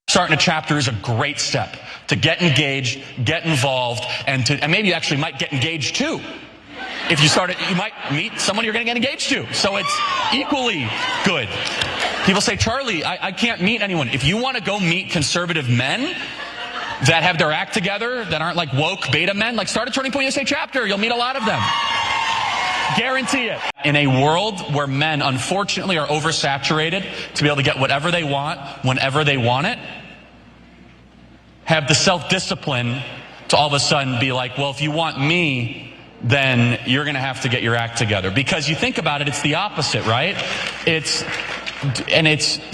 Starting a chapter is a great step to get engaged, get involved, and maybe you actually might get engaged too. If you start it, you might meet someone you're going to get engaged to. So it's equally good. People say, Charlie, I can't meet anyone. If you want to go meet conservative men that have their act together, that aren't like woke beta men, like start a Turning Point USA chapter. You'll meet a lot of them. Guarantee it. In a world where men, unfortunately, are oversaturated to be able to get whatever they want, whenever they want it, have the self-discipline to all of a sudden be like, well, if you want me, then you're going to have to get your act together. Because you think about it, it's the opposite, right? It's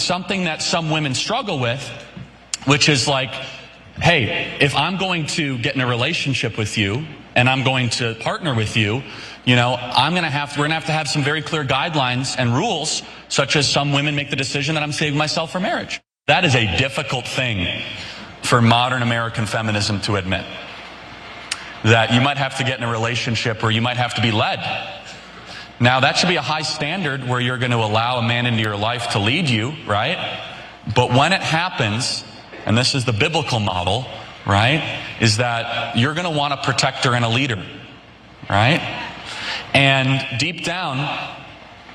something that some women struggle with, which is like, hey, if I'm going to get in a relationship with you and I'm going to partner with you, you know, we're going to have to have some very clear guidelines and rules, such as some women make the decision that I'm saving myself for marriage. That is a difficult thing for modern American feminism to admit. That you might have to get in a relationship or you might have to be led. Now, that should be a high standard where you're going to allow a man into your life to lead you, right? But when it happens, and this is the biblical model, right, is that you're going to want a protector and a leader, right? And deep down,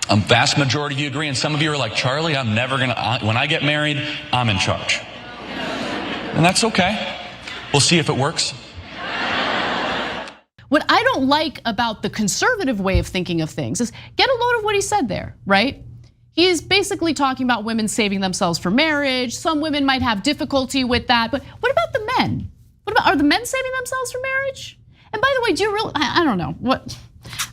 a vast majority of you agree, and some of you are like, Charlie, I'm never going to, when I get married, I'm in charge. And that's okay. We'll see if it works. What I don't like about the conservative way of thinking of things is get a load of what he said there, right? He's basically talking about women saving themselves for marriage. Some women might have difficulty with that, but what about the men? Are the men saving themselves for marriage? And by the way, do you really, I don't know, what?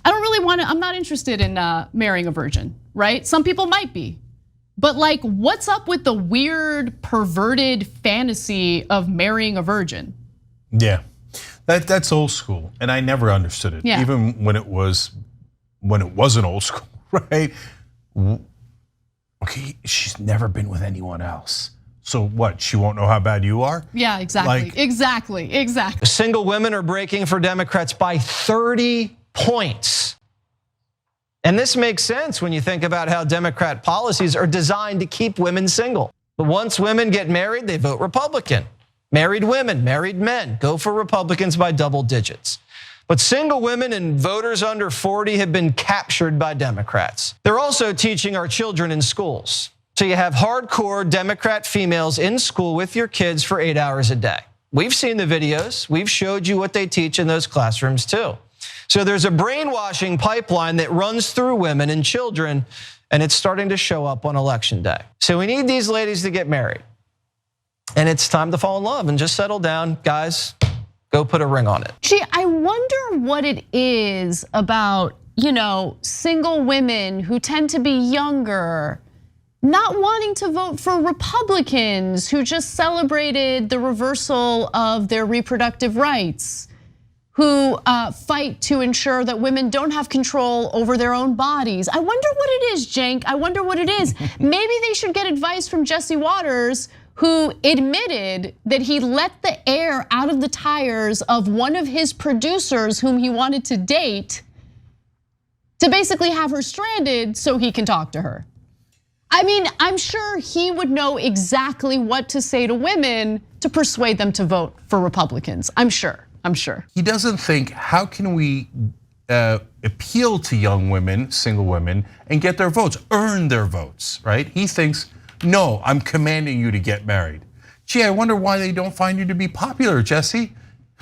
I don't really want to, I'm not interested in marrying a virgin, right? Some people might be. But like, what's up with the weird, perverted fantasy of marrying a virgin? Yeah. That's old school, and I never understood it, even when it wasn't old school, right? Okay, she's never been with anyone else. So what, she won't know how bad you are? Yeah, exactly, exactly. Single women are breaking for Democrats by 30 points. And this makes sense when you think about how Democrat policies are designed to keep women single. But once women get married, they vote Republican. Married women, married men go for Republicans by double digits. But single women and voters under 40 have been captured by Democrats. They're also teaching our children in schools. So you have hardcore Democrat females in school with your kids for 8 hours a day. We've seen the videos. We've showed you what they teach in those classrooms too. So there's a brainwashing pipeline that runs through women and children, and it's starting to show up on election day. So we need these ladies to get married. And it's time to fall in love and just settle down. Guys, go put a ring on it. Gee, I wonder what it is about, single women who tend to be younger, not wanting to vote for Republicans who just celebrated the reversal of their reproductive rights, who fight to ensure that women don't have control over their own bodies. I wonder what it is, Cenk. I wonder what it is. Maybe they should get advice from Jesse Waters, who admitted that he let the air out of the tires of one of his producers whom he wanted to date to basically have her stranded so he can talk to her. I mean, I'm sure he would know exactly what to say to women to persuade them to vote for Republicans. I'm sure. He doesn't think, how can we appeal to young women, single women, and get their votes, earn their votes, right? He thinks, no, I'm commanding you to get married. Gee, I wonder why they don't find you to be popular, Jesse.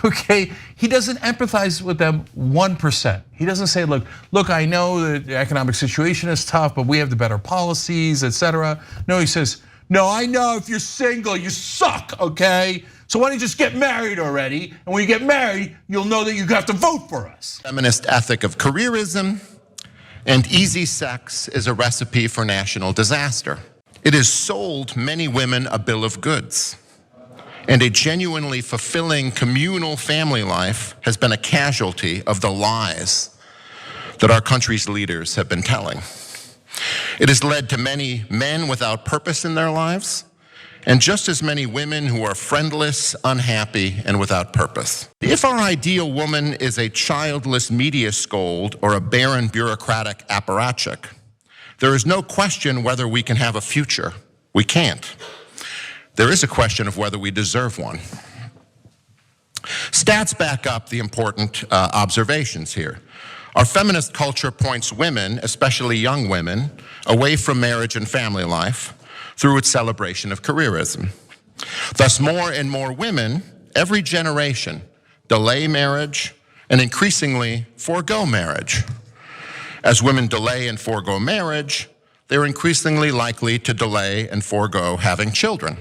Okay, he doesn't empathize with them 1%. He doesn't say, look, I know that the economic situation is tough, but we have the better policies, etc. No, he says, no, I know if you're single, you suck, okay? So why don't you just get married already? And when you get married, you'll know that you have to vote for us. Feminist ethic of careerism and easy sex is a recipe for national disaster. It has sold many women a bill of goods, and a genuinely fulfilling communal family life has been a casualty of the lies that our country's leaders have been telling. It has led to many men without purpose in their lives, and just as many women who are friendless, unhappy, and without purpose. If our ideal woman is a childless media scold or a barren bureaucratic apparatchik, there is no question whether we can have a future. We can't. there is a question of whether we deserve one. Stats back up the important observations here. Our feminist culture points women, especially young women, away from marriage and family life through its celebration of careerism. Thus, more and more women, every generation, delay marriage and increasingly forego marriage. As women delay and forego marriage, they're increasingly likely to delay and forego having children.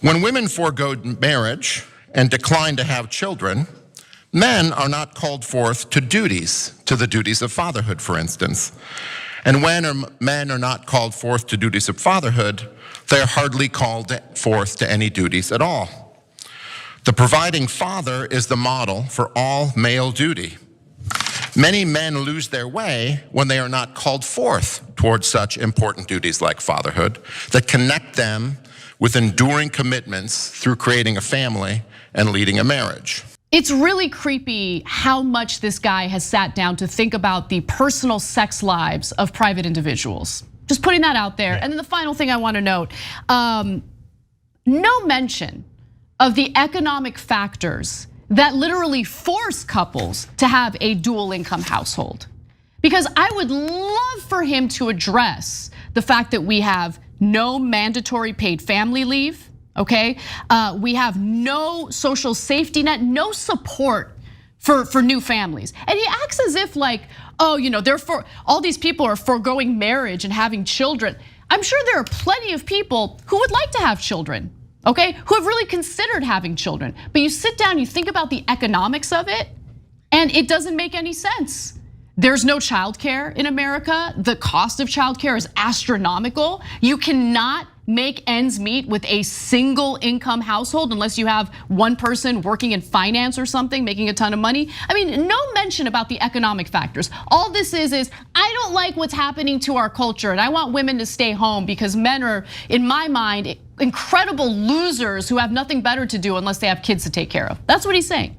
When women forego marriage and decline to have children, men are not called forth to duties, to the duties of fatherhood, for instance. And when men are not called forth to duties of fatherhood, they are hardly called forth to any duties at all. The providing father is the model for all male duty. Many men lose their way when they are not called forth towards such important duties like fatherhood that connect them with enduring commitments through creating a family and leading a marriage. It's really creepy how much this guy has sat down to think about the personal sex lives of private individuals. Just putting that out there. And then the final thing I want to note, no mention of the economic factors that literally force couples to have a dual income household. Because I would love for him to address the fact that we have no mandatory paid family leave. Okay, we have no social safety net, no support for new families. And he acts as if like, oh, therefore all these people are foregoing marriage and having children. I'm sure there are plenty of people who would like to have children, okay, who have really considered having children. But you sit down, you think about the economics of it, and it doesn't make any sense. There's no childcare in America. The cost of childcare is astronomical. You cannot make ends meet with a single income household unless you have one person working in finance or something, making a ton of money. I mean, no mention about the economic factors. All this is I don't like what's happening to our culture and I want women to stay home because men are, in my mind, incredible losers who have nothing better to do unless they have kids to take care of. That's what he's saying.